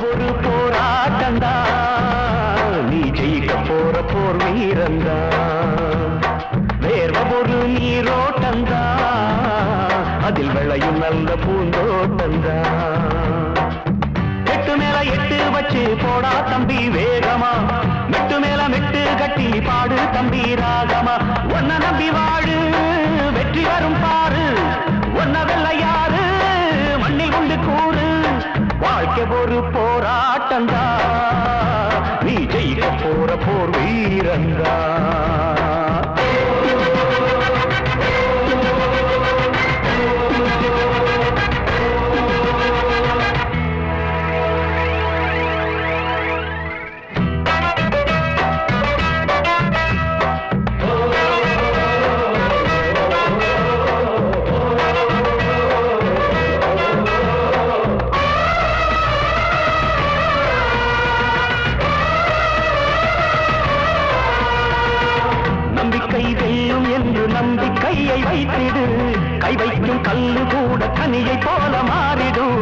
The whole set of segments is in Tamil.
ஒரு போராட்டந்தா நீ ஜெயிக்க போற போர் வீரந்தா வேர்வ ஒரு நீரோட்டந்தா அதில் விளையும் நல்ல பூந்தோட்டந்தா எட்டு மேல எட்டு வச்சு போடா தம்பி வேகமா மெட்டு மேல மெட்டு கட்டி பாடு தம்பி ராகமா ஒன்ன நம்பி வாழு வெற்றி வரும் பாரு ஒன்ன வெல்ல யாரு மண்ணில் உண்டு கூறு வாழ்க்கை ஒரு போராட்டந்தா நீ ஜெயிக்க போற போர் வீரந்தா நம்பிக்கையை வைத்திடு கை வைக்கும் கல்லு கூட கனியை போல மாறிடும்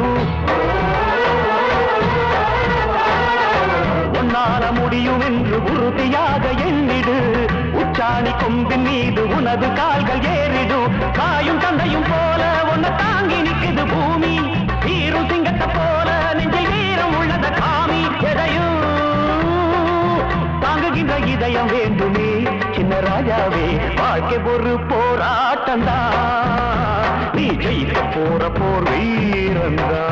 உன்னால முடியும் என்று உறுதியாக எண்ணிடு உச்சாணி கொம்பின் மீது உனது கால்கள் ஏறிடும் காயும் தந்தையும் போல உன்னை தாங்கி நிற்குது பூமி சீரும் சிங்கத்தை போல நெஞ்சில் வீரம் உள்ளத காமி எதையும் தாங்குகின்ற இதயம் வேண்டுமே சின்ன ராஜாவே வாழ்க்கை ஒரு போராட்டந்தா நீ ஜெயிக்க போற போர் வீரந்தா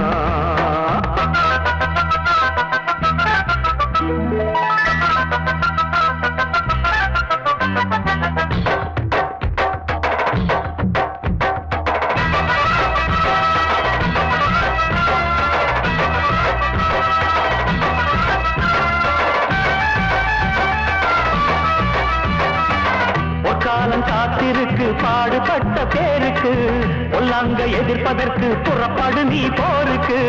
காலம் காத்திருக்கு பாடுபட்ட பேருக்கு பொல்லாங்க எதிர்ப்பதற்கு புறப்படு நீ போருக்கு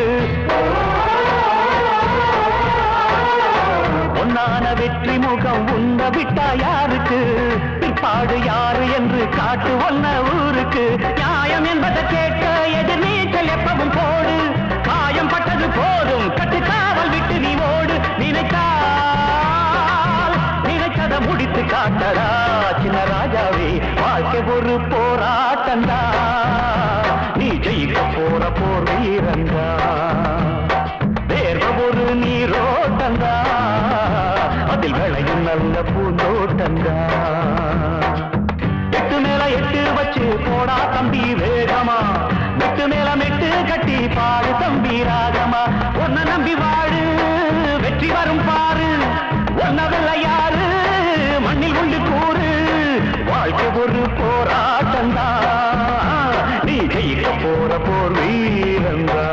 பொன்னான வெற்றி முகம் உண்ண விட்டா யாருக்கு பிற்பாடு யாரு என்று காட்டு ஒன்ன ஊருக்கு நியாயம் என்பதை கேட்க எதிர் நீச்சல் எப்பவும் போடு காயம் பட்டது போதும் கட்டு காவல் விட்டு நீ ஓடு நினைச்சத முடித்து காட்டடா சின்ன ராஜாவே வாழ்க்கை ஒரு போராட்டந்தா நீ ஜெயிக்க போற போர் வீரந்தா வேர்வ ஒரு நீரோட்டந்தா அதில் விளையும் நல்ல பூந்தோட்டந்தா எட்டு மேல எட்டு வச்சு போடா தம்பி வேகமா மெட்டு மேல மெட்டு கட்டி பாடு தம்பி ராகமா ஒன்ன நம்பி வாழு வெற்றி வரும் பாரு ஒன்ன வெல்ல யாரு மண்ணில் உண்டு கூறு வாழ்க்கை ஒரு போராட்டந்தா நீ ஜெயிக்க போற போர் வீரந்தா